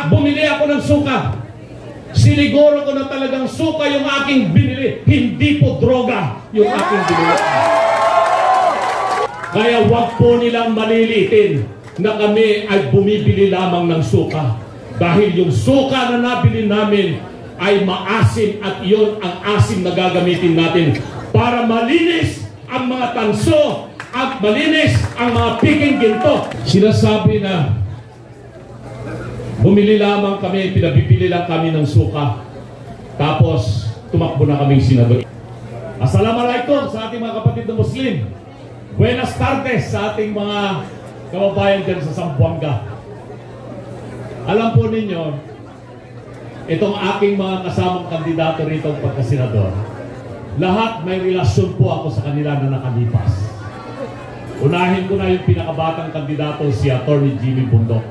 At bumili ako ng suka. Siniguro ko na talagang suka yung aking binili. Hindi po droga yung aking binili. Kaya wag po nilang malilitin na kami ay bumibili lamang ng suka. Dahil yung suka na nabili namin ay maasim at iyon ang asim na gagamitin natin para malinis ang mga tanso at malinis ang mga piking ginto. Sinasabi na bumili lamang kami, pinabibili lang kami ng suka. Tapos tumakbo na kaming senador. Assalamualaikum sa ating mga kapatid na Muslim. Buenas tardes sa ating mga kababayan dyan sa Zamboanga. Alam po ninyo, itong aking mga kasamang kandidato rito pagkasenador, lahat may relasyon po ako sa kanila na nakalipas. Unahin ko na yung pinakabatang kandidato, si Atty. Jimmy Bundok.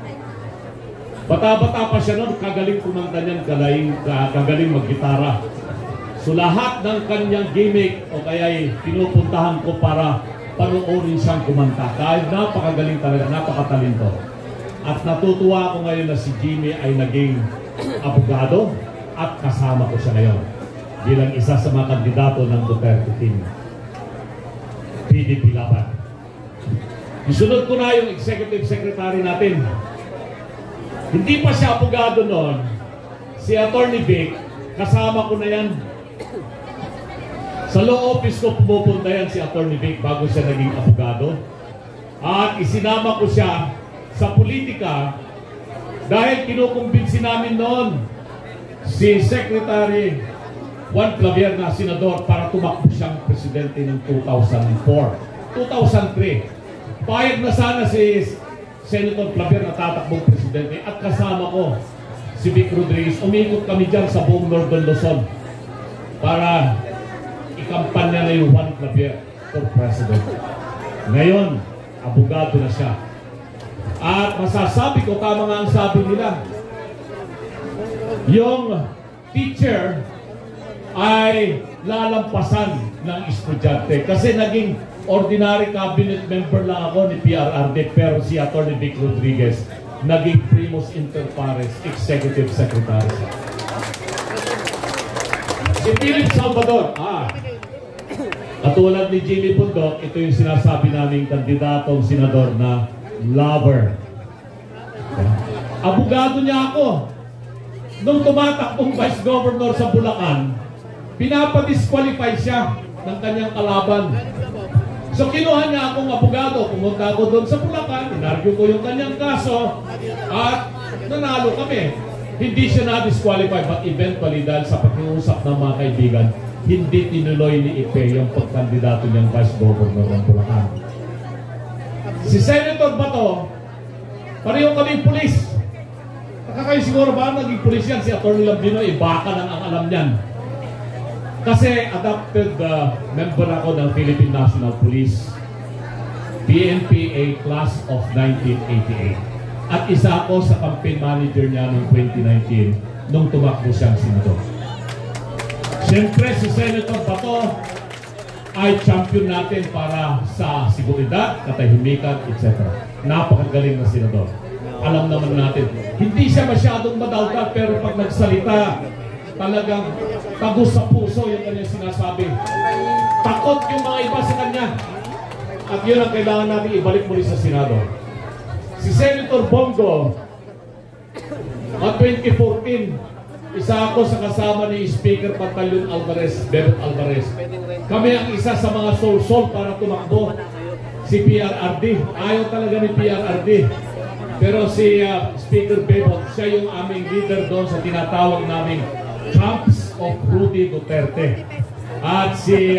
Bata-bata pa siya noon, kagaling kumanta niyan, kagaling maggitara. So lahat ng kanyang gimmick o kaya pinupuntahan ko para panoorin siyang kumanta. Kahit napakagaling talaga, napakatalento. At natutuwa ako ngayon na si Jimmy ay naging abogado at kasama ko siya ngayon bilang isa sa mga kandidato ng Duterte team. PDP laban. Isunod ko na yung executive secretary natin. Hindi pa siya abogado noon. Si Atty. Vic, kasama ko na yan. Sa law office ko pumupunta yan si Atty. Vic bago siya naging abogado. At isinama ko siya sa politika dahil kinukumbinsi namin noon si Secretary Juan Clavier na senador para tumakbo siyang presidente ng 2004. 2003. Payag na sana si Senator Clavier na tatakbong presidente at kasama ko si Vic Rodriguez. Umikot kami dyan sa buong Northern Luzon para ikampanya na yung Juan Clavier for president. Ngayon, abogado na siya. At masasabi ko, tama nga ang sabi nila, yung teacher ay lalampasan ng estudyante. Kasi naging ordinary cabinet member lang ako ni PRRD, pero si Atty. Vic Rodriguez naging primus inter pares executive secretary. Si Philip Salvador, katulad ni Jimmy Bundok, ito yung sinasabi naming kandidatong senador na lover. Abogado niya ako. Nung tumatakbong vice governor sa Bulacan, pinapadisqualify siya ng kanyang kalaban. So kinuha niya akong abogado, pumunta ako doon sa Bulacan, inargue ko yung kanyang kaso, at nanalo kami. Hindi siya na-disqualify, but eventually dahil sa pakiusap ng mga kaibigan, hindi tinuloy ni Ipe yung pagkandidato niyang vice governor ng Bulacan. Si Senator Bato, pareho kaming pulis. Kayo siguro ba naging pulis yan? Si Atty. Lambino, baka lang ang alam niyan. Kasi adopted member ako ng Philippine National Police, PNPA class of 1988. At isa ako sa campaign manager niya noong 2019 nung tumakbo siyang senador. Siyempre si Senator Bato ay champion natin para sa seguridad, katahimikan, etc. Napakagaling na senador. Alam naman natin, hindi siya masyadong madaldal, pero pag nagsalita, talagang tagos sa puso yung kanyang sinasabi. Takot yung mga iba sa kanya. At yun ang kailangan natin ibalik muli sa Senado. Si Senator Bongo, at 2014, isa ako sa kasama ni Speaker Pantaleon Alvarez, Bebot Alvarez. Kami ang isa sa mga sol-sol para tumakbo. Si PRRD, ayaw talaga ni PRRD. Pero si Speaker Bebot, siya yung aming leader doon sa tinatawag naming Camps of Rudy Duterte. At si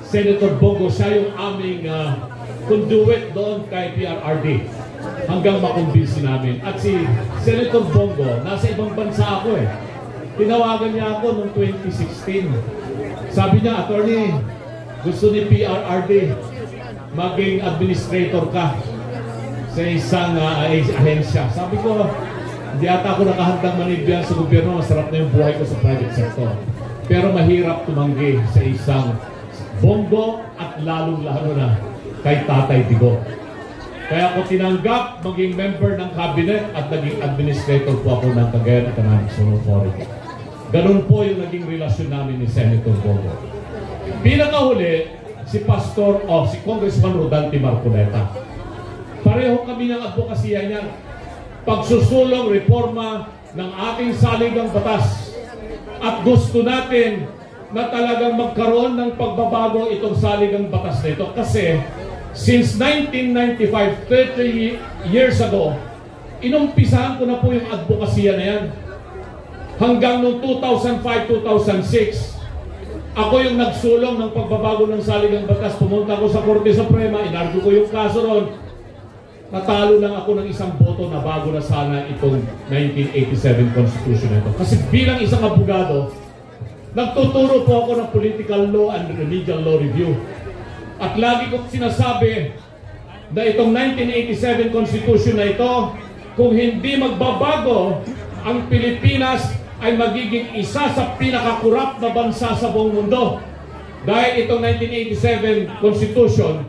Senator Bongo, siya yung aming conduit doon kay PRRD hanggang makumbinsi namin. At si Senator Bongo, nasa ibang bansa ako eh. Tinawagan niya ako noong 2016. Sabi niya, attorney, gusto ni PRRD maging administrator ka sa isang ahensya. Sabi ko, hindi ata ako nakahandang manibyan sa gobyerno. Masarap na yung buhay ko sa private sector. Pero mahirap tumanggi sa isang Bongo at lalong-lalo na kay Tatay Digo. Kaya ako tinanggap maging member ng cabinet at naging administrator po ako ng Cagayan Economic Zone Authority. Ganun po yung naging relasyon namin ni Senator Bongo. Pinakahuli, si Congressman Rodante Marcoleta. Pareho kami ng advokasya niya. Pagsusulong reforma ng ating saligang batas. At gusto natin na talagang magkaroon ng pagbabago itong saligang batas na ito. Kasi since 1995, 30 years ago, inumpisahan ko na po yung advokasya na yan. Hanggang noong 2005-2006, ako yung nagsulong ng pagbabago ng saligang batas. Pumunta ako sa Korte Suprema, inargo ko yung kaso ron. Natalo lang ako ng isang boto na bago na sana itong 1987 Constitution na ito. Kasi bilang isang abogado, nagtuturo po ako ng political law and remedial law review. At lagi ko sinasabi na itong 1987 Constitution na ito, kung hindi magbabago, ang Pilipinas ay magiging isa sa pinakakurap na bansa sa buong mundo. Dahil itong 1987 Constitution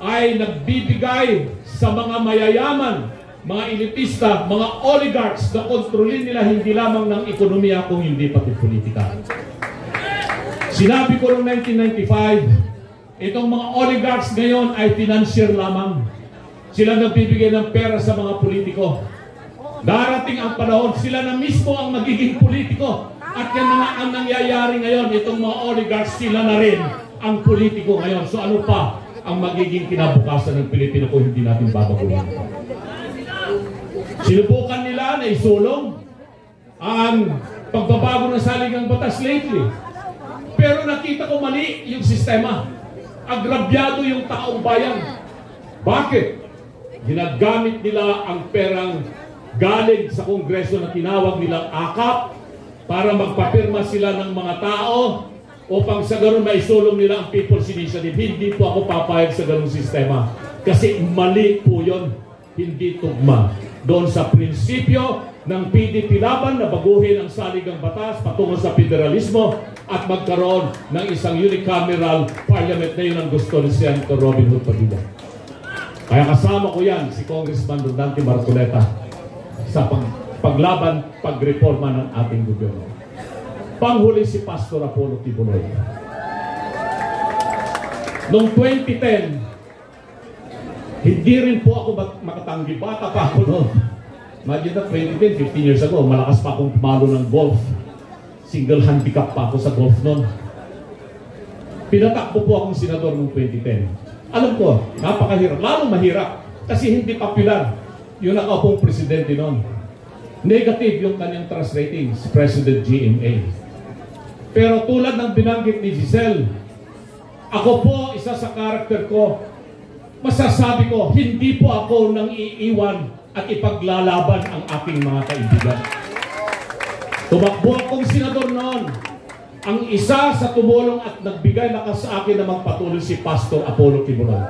ay nagbibigay sa mga mayayaman, mga elitista, mga oligarchs na kontrolin nila hindi lamang ng ekonomiya kung hindi pati politika. Sinabi ko noong 1995, itong mga oligarchs ngayon ay financier lamang. Sila nagbibigay ng pera sa mga politiko. Darating ang panahon, sila na mismo ang magiging politiko. At yan na ang nangyayari ngayon, itong mga oligarchs, sila na rin ang politiko ngayon. So ano pa ang magiging kinabukasan ng Pilipino kung hindi natin babaguhin? Sinubukan nila na isulong ang pagbabago ng saligang batas lately. Pero nakita ko mali yung sistema. Agrabyado yung taong bayan. Bakit? Ginagamit nila ang perang galing sa Kongreso na tinawag nilang AKAP para magpapirma sila ng mga tao upang sa ganun maisulong nila ang People's Initiative. Hindi po ako papayag sa ganung sistema. Kasi mali po yun. Hindi tugma doon sa prinsipyo ng PDP laban na baguhin ang saligang batas patungo sa federalismo at magkaroon ng isang unicameral parliament na yun ang gusto ni Senator Robin Hood Padilla. Kaya kasama ko yan si Congressman Rodante Marcoleta sa paglaban, pagreforma ng ating gobyerno. Panghuli si Pastor Apollo Tibuloy. Noong 2010, hindi rin po ako makatanggi. Bata pa ako noon. Imagine na 2010, 15 years ago, malakas pa akong pumalo ng golf. Single handicap pa ako sa golf noon. Pinatakbo po akong senador noong 2010. Alam ko, napakahirap. Lalo mahirap. Kasi hindi popular yung nakaupong presidente noon. Negative yung kanyang trust ratings, President GMA. Pero tulad ng binanggit ni Giselle, ako po, isa sa karakter ko, masasabi ko, hindi po ako nang iiwan at ipaglalaban ang aking mga kaibigan. Tumakbo akong senador noon. Ang isa sa tumulong at nagbigay lakas sa akin na magpatuloy si Pastor Apollo Tibuloy.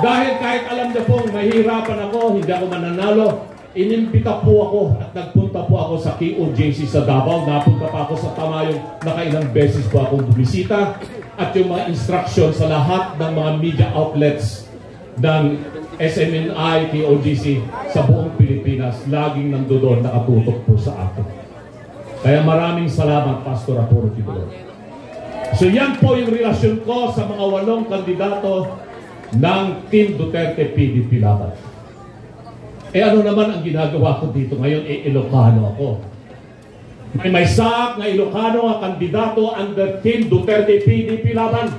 Dahil kahit alam niya pong mahirapan ako, hindi ako mananalo, inimbita po ako at nagpunta po ako sa KOJC sa Davao. Napunta pa ako sa Tamayong, nakailang beses po akong bumisita. At yung mga instruction sa lahat ng mga media outlets ng SMNI, KOJC sa buong Pilipinas, laging nandoon nakatutok po sa akin. Kaya maraming salamat, Pastor Apollo Tibuloy. So yan po yung relasyon ko sa mga 8 kandidato ng Team Duterte PDP laban. Ano naman ang ginagawa ko dito ngayon? Ilocano ako. May sak na Ilocano ang kandidato under Team Duterte PDP laban.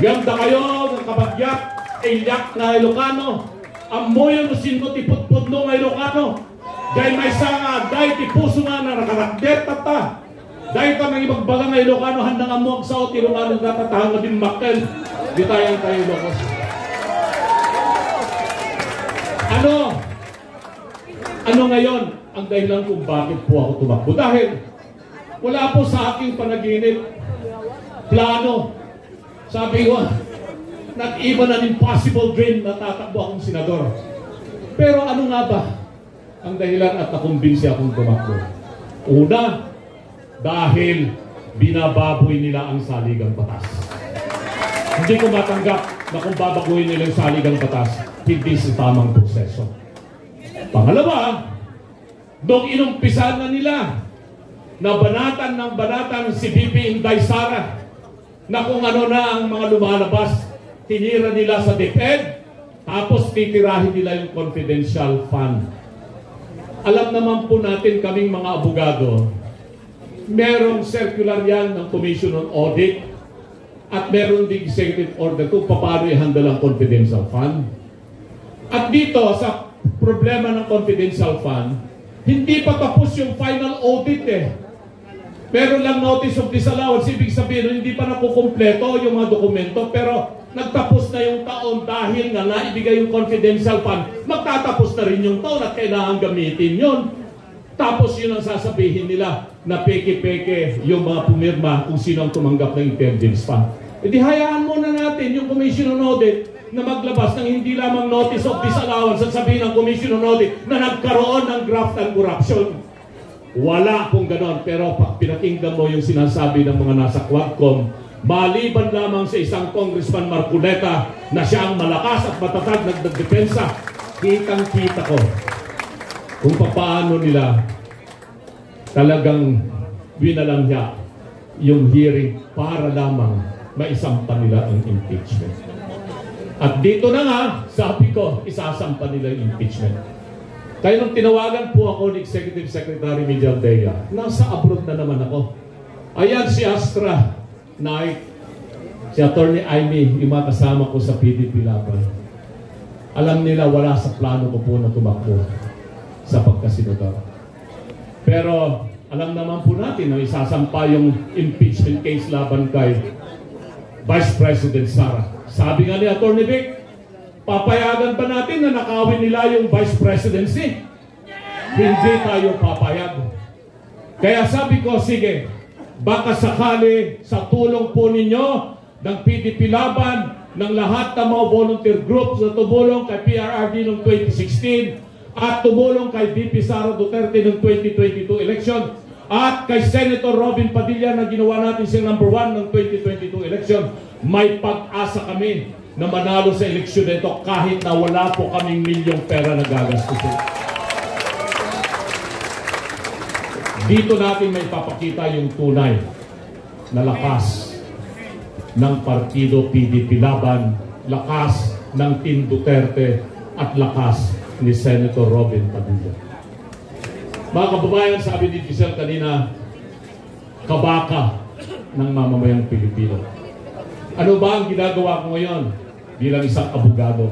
Ganda kayo ng kabagyak, ilyak na Ilocano. Amoy ang sinto tipot-pot no ng Ilocano. Dahil may sanga, dahil tipuso nga na nakarakdet tata. Dahil ka nang ibagbaga ng Ilocano, handang amuag sa o Ilocano natatahan na din makkel. Di tayang tayo Ilocos. Ano ngayon ang dahilan kung bakit po ako tumakbo? Dahil wala po sa aking panaginip plano. Sabi ko, not even an impossible dream na tatakbo akong senador. Pero ano nga ba ang dahilan at nakumbinsi akong tumakbo? Una, dahil binababoy nila ang saligang batas. Hindi ko matanggap na kung babaguhin nila yung saligang batas, hindi sa tamang proseso. Pangalawa, nung inumpisan na nila na banatan ng banatan si VP Inday Sara na kung ano na ang mga lumalabas, tinira nila sa DepEd, tapos titirahin nila yung confidential fund. Alam naman po natin kaming mga abogado, merong circular yan ng Commission on Audit at meron din executive order kung paano i-handle ang confidential fund. At dito sa problema ng confidential fund, hindi pa tapos yung final audit eh. Meron lang notice of disallowance, ibig sabihin hindi pa nakukumpleto yung mga dokumento, pero nagtapos na yung taon dahil nga naibigay yung confidential fund, magtatapos na rin yung taon at kailangan gamitin yun. Tapos yun ang sasabihin nila na peke-peke yung mga pumirma kung sino ang tumanggap ng intelligence fund. E di hayaan muna natin yung Commission on Audit na maglabas ng hindi lamang notice of disallowance at sabihin ng Commission on Audit na nagkaroon ng graft and corruption. Wala pong ganon. Pero pag pinakinggan mo yung sinasabi ng mga nasa Quadcom, maliban lamang sa isang Congressman Marculeta na siya ang malakas at matatag nagdepensa, kitang-kita ko kung paano nila talagang winalangya yung hearing para lamang maisampa nila ang impeachment. At dito na nga, sabi ko, isasampa nila yung impeachment. Kaya nung tinawagan po ako ni Executive Secretary Miguel Dea, nasa abroad na naman ako. Ayan si Astra Knight, si Attorney Amy, yung mga kasama ko sa PDP Laban. Alam nila wala sa plano ko po na tumakbo sa pagkasenador. Pero alam naman po natin na isasampa yung impeachment case laban kay Vice President Sara. Sabi nga ni Attorney Vic, papayagan ba natin na nakawin nila yung Vice Presidency? Hindi tayo papayag. Kaya sabi ko, sige, baka sakali sa tulong po ninyo ng PDP Laban, ng lahat ng mga volunteer groups na tumulong kay PRRD noong 2016, at tumulong kay VP Sara Duterte ng 2022 election, at kay Senator Robin Padilla na ginawa natin siyang number 1 ng 2022 election, may pag-asa kami na manalo sa eleksyon na ito kahit na wala po kaming milyong pera na gagastusin. Dito natin may papakita yung tunay na lakas ng Partido PDP Laban, lakas ng Team Duterte, at lakas ni Senator Robin Padilla. Mga kababayan, sabi ni Giselle kanina, kabaka ng mamamayang Pilipino. Ano ba ang ginagawa ko ngayon bilang isang abogado?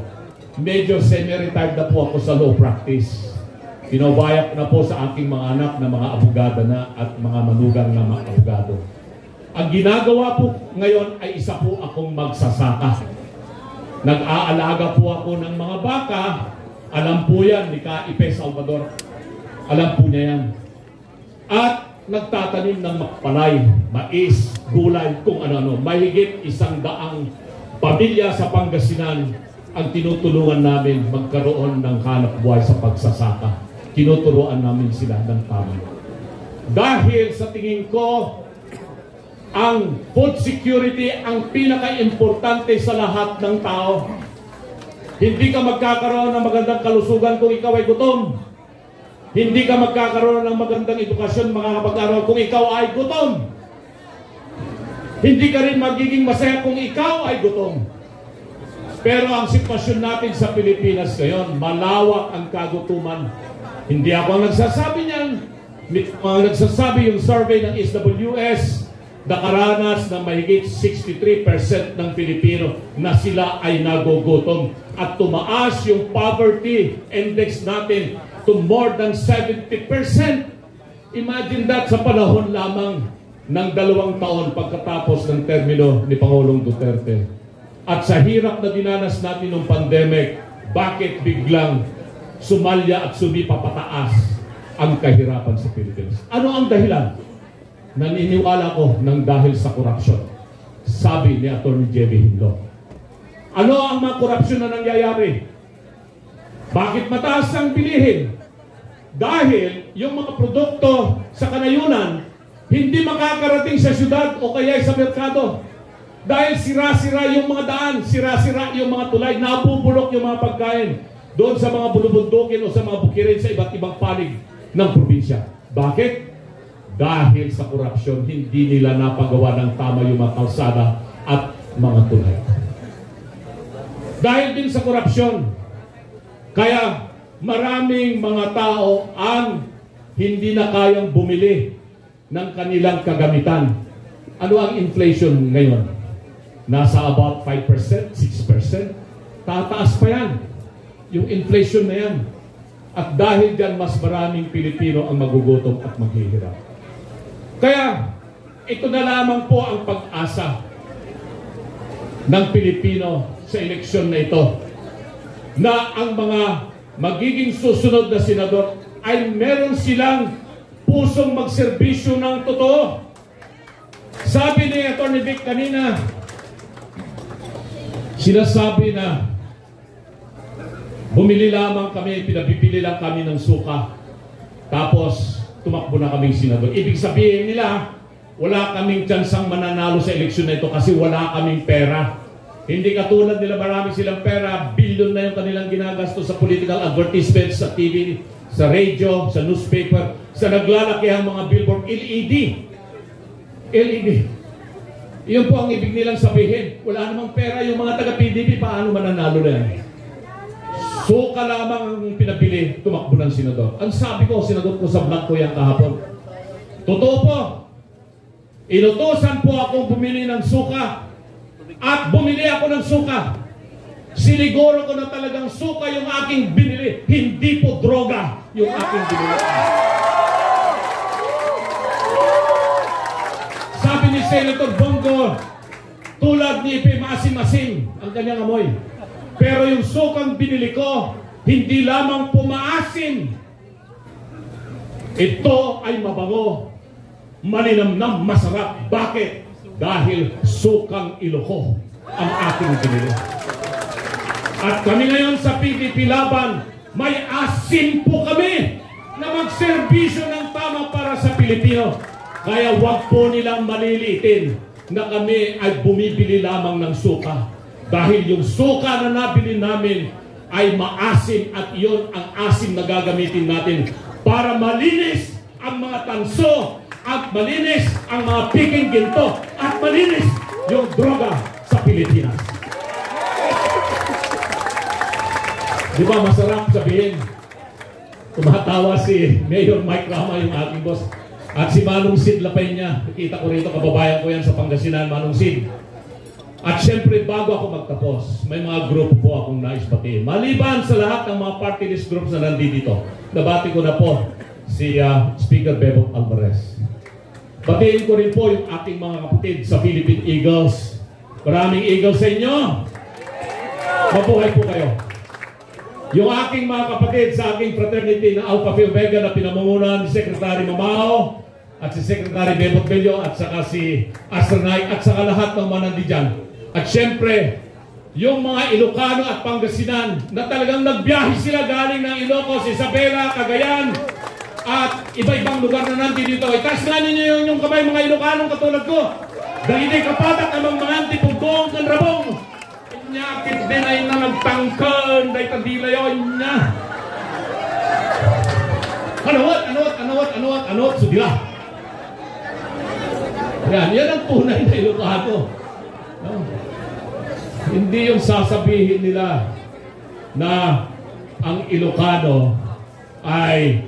Medyo semi-retired na po ako sa law practice. Pinabayak na po sa aking mga anak na mga abogado na at mga manugang na mga abogado. Ang ginagawa po ngayon ay isa po akong magsasaka. Nag-aalaga po ako ng mga baka. Alam po yan ni Kaipe Salvador. Alam po niya yan. At nagtatanim ng makpalay, mais, gulay, kung ano-ano. Mahigit 100 pamilya sa Pangasinan ang tinutulungan namin magkaroon ng hanap buhay sa pagsasaka. Tinuturuan namin sila ng tama. Dahil sa tingin ko, ang food security ang pinaka-importante sa lahat ng tao. Hindi ka magkakaroon ng magandang kalusugan kung ikaw ay gutom. Hindi ka magkakaroon ng magandang edukasyon mga kapag-aral kung ikaw ay gutom. Hindi ka rin magiging masaya kung ikaw ay gutom. Pero ang sitwasyon natin sa Pilipinas ngayon, malawak ang kagutuman. Hindi ako ang nagsasabi niyan. Ang nagsasabi yung survey ng SWS, nakaranas ng mahigit 63% ng Pilipino na sila ay nagugutom. At tumaas yung poverty index natin to more than 70%. Imagine that sa panahon lamang ng 2 taon pagkatapos ng termino ni Pangulong Duterte. At sa hirap na dinanas natin ng pandemic, bakit biglang sumalya at sumipa pataas ang kahirapan sa Pilipinas? Ano ang dahilan? Naniniwala ko ng dahil sa korupsyon. Sabi ni Atty. J.B. Hinlo. Ano ang mga korupsyon na nangyayari? Bakit mataas ang bilihin? Dahil yung mga produkto sa kanayunan hindi makakarating sa syudad o kaya sa merkado. Dahil sira-sira yung mga daan, sira-sira yung mga tulay, nabubulok yung mga pagkain doon sa mga bulubundukin o sa mga bukirin sa iba't ibang panig ng probinsya. Bakit? Dahil sa korupsyon, hindi nila napagawa ng tama yung mga kalsada at mga tulay. Dahil din sa korupsyon, kaya maraming mga tao ang hindi na kayang bumili ng kanilang kagamitan. Ano ang inflation ngayon? Nasa about 5%, 6%. Tataas pa yan. Yung inflation na yan. At dahil dyan, mas maraming Pilipino ang magugutom at maghihirap. Kaya, ito na lamang po ang pag-asa ng Pilipino sa eleksyon na ito. Na ang mga magiging susunod na senador ay meron silang pusong magserbisyo ng totoo. Sabi ni Atty. Vic kanina, sinasabi na bumili lamang kami, pinabibili lang kami ng suka. Tapos, tumakbo na kaming senador. Ibig sabihin nila, wala kaming tsansang mananalo sa eleksyon na ito kasi wala kaming pera. Hindi katulad nila, marami silang pera, billion na yung kanilang ginagastos sa political advertisements, sa TV, sa radio, sa newspaper, sa naglalakihang mga billboard, LED. Iyon po ang ibig nilang sabihin. Wala namang pera yung mga taga-PDP, paano mananalo na yan? Suka lamang ang pinabili, tumakbo ng senador. Ang sabi ko, senador ko sa vlog ko yan kahapon. Totoo po. Inutusan po akong bumili ng suka at bumili ako ng suka. Siniguro ko na talagang suka yung aking binili. Hindi po droga yung aking binili. Sabi ni Senator Bongo, tulad ni Ipe, maasim-asim ang kanyang amoy. Pero yung sukang binili ko, hindi lamang pumaasim. Ito ay mabango, malinamnam, masarap. Bakit? Dahil sukang Iloco ang aking binili. At kami ngayon sa PDP Laban, may asim po kami na magserbisyo ng tama para sa Pilipino. Kaya wag po nilang maliliitin na kami ay bumibili lamang ng suka. Dahil yung suka na nabili namin ay maasim at iyon ang asim na gagamitin natin para malinis ang mga tanso at malinis ang mga piking ginto at malinis yung droga sa Pilipinas. Di ba masarap sabihin? Tumatawa si Mayor Mike Rama, yung aking boss. At si Manong Sid Lapenya, nakita ko rito, kababayan ko yan sa Pangasinan, Manong Sid. At syempre, bago ako magtapos, may mga grupo po akong nais batiin. Maliban sa lahat ng mga party list groups na nandito, nabati ko na po si Speaker Bebop Alvarez. Batiin ko rin po yung ating mga kapatid sa Philippine Eagles. Maraming Eagles sa inyo. Mabuhay po kayo. Yung aking mga kapatid sa aking fraternity na Alpha Phi Omega na pinamumunan ni Secretary Mamao at si Secretary Bebot Bello at saka si Astronay at saka lahat ng mga nandiyan. At syempre, yung mga Ilocano at Pangasinan na talagang nagbiyahe sila galing ng Ilocos, Isabela, Cagayan at iba-ibang lugar na nandito dito. Itaas na ninyo yung kamay mga Ilocanong katulad ko. Dahil di kapatak amang mga antipugdong kan rabong. Nyakit din ay na nagtangkan dahil tandila yun niya. Anot, sudila. Yan ang tunay na Ilocano. No? Hindi yung sasabihin nila na ang Ilocano ay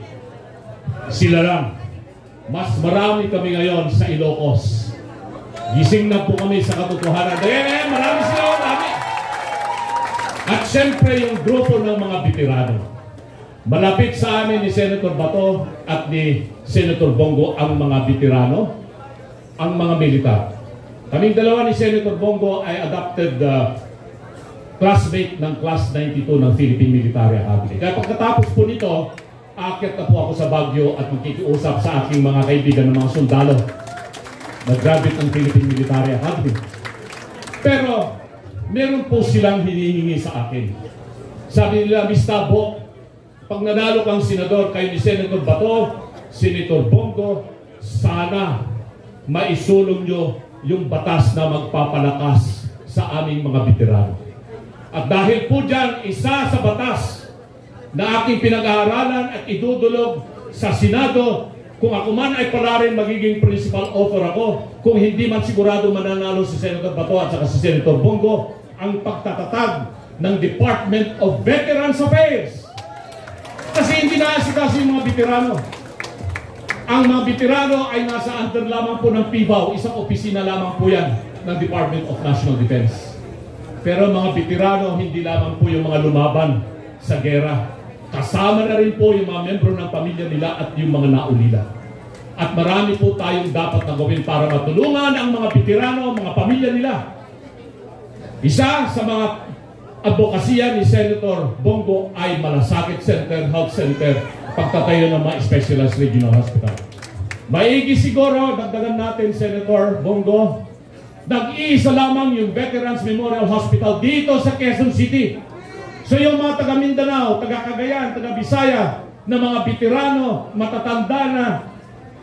sila lang. Mas marami kami ngayon sa Ilocos. Gising na po kami sa katotohanan. Marami sila, marami. At siyempre yung grupo ng mga veterano. Malapit sa amin ni Senator Bato at ni Senator Bongo ang mga veterano, ang mga militar. Kaming dalawa ni Senator Bongo ay adopted classmate ng Class 92 ng Philippine Military Academy. Kaya pagkatapos po nito, aakyat na po ako sa Baguio at magkikiusap sa aking mga kaibigan ng mga sundalo na graduate ng Philippine Military Academy. Pero meron po silang hinihingi sa akin. Sabi nila, Miss Tabo, pag nanalo kang senador kayo ni Senator Bato, Senator Bongo, sana maisulong nyo yung batas na magpapalakas sa aming mga veterano. At dahil po dyan, isa sa batas na aking pinag-aaralan at idudulog sa Senado, kung ako man ay pala rin magiging principal author ako, kung hindi man sigurado mananalo si Senator Bato at saka si Senator Bongo, ang pagtatatag ng Department of Veterans Affairs. Kasi hindi naasikaso yung mga veterano. Ang mga veterano ay nasa under lamang po ng PIBAW, isang opisina lamang po yan ng Department of National Defense. Pero mga veterano, hindi lamang po yung mga lumaban sa gera. Kasama na rin po yung mga membro ng pamilya nila at yung mga naulila. At marami po tayong dapat na gawin para matulungan ang mga veterano, mga pamilya nila. Isa sa mga advokasya ni Senator Bongo ay Malasakit Center, Health Center, pagtatayo ng mga specialized regional hospital. Maigi siguro, dagdagan natin, Senator Bongo, nag-iisa lamang yung Veterans Memorial Hospital dito sa Quezon City. So yung mga taga Mindanao, taga Cagayan, taga Bisaya, na mga veterano, matatanda na,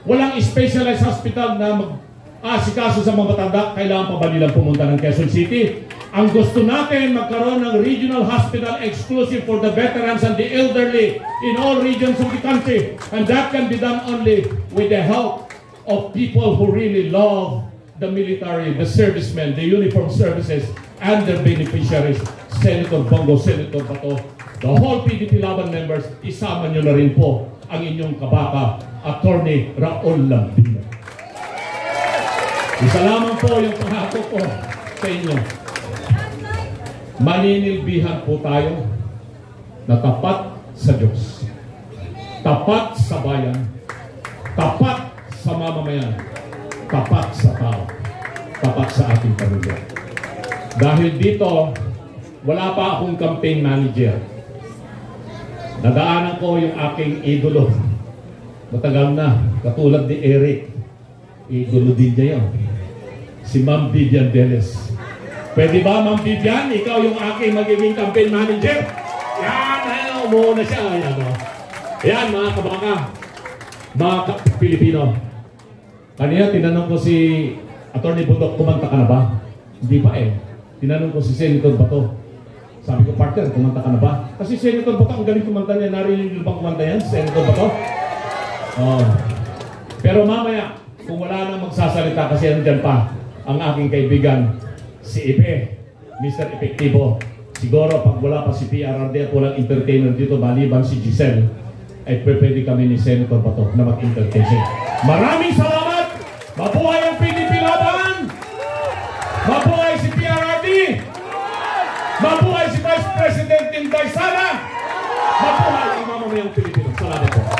walang specialized hospital na mag-asikaso sa mga matanda, kailangan pa ba nilang pumunta ng Quezon City? Ang gusto natin, magkaroon ng regional hospital exclusive for the veterans and the elderly in all regions of the country. And that can be done only with the help of people who really love the military, the servicemen, the uniformed services, and their beneficiaries. Senator Bongo, Senator Bato, the whole PDP Laban members, isama nyo na rin po ang inyong kabaka, Attorney Raul Lambino. Isa lamang po yung pangako ko sa inyo. Maninilbihan po tayo na tapat sa Diyos, tapat sa bayan, tapat sa mamamayan, tapat sa tao, tapat sa ating pamilya. Dahil dito, wala pa akong campaign manager. Nadaanan ko yung aking idolo. Matagal na, katulad ni Eric. Idolo din niya yan. Si Ma'am Vivian Velez. Pwede ba, Ma'am Vivian? Ikaw yung aking magiging campaign manager? Yan, umuuna siya. Yan, yan mga kabaka, mga Pilipino. Kanina, tinanong ko si Atty. Budok, kumanta ka na ba? Hindi pa eh. Tinanong ko si Senator Bato. Sabi ko, partner, kumanta ka na ba? Kasi Senator Bato, ang galing kumanta niya. Narinig niyo bang kumanta yan, Senator Bato? Oh. Pero mamaya, kung wala nang magsasalita, kasi andyan pa ang aking kaibigan, si Ipe, Mr. Epektibo. Siguro, pag wala pa si PRRD at walang entertainer dito, maliban si Giselle, ay pwede kami ni Senator Bato na mag-entertain siya. Maraming salamat! Mabuhay ang PDP Laban! Mabuhay si PRRD! Mabuhay si Vice President Inday Sara! Mabuhay ang mamamayang Pilipino. Salamat po.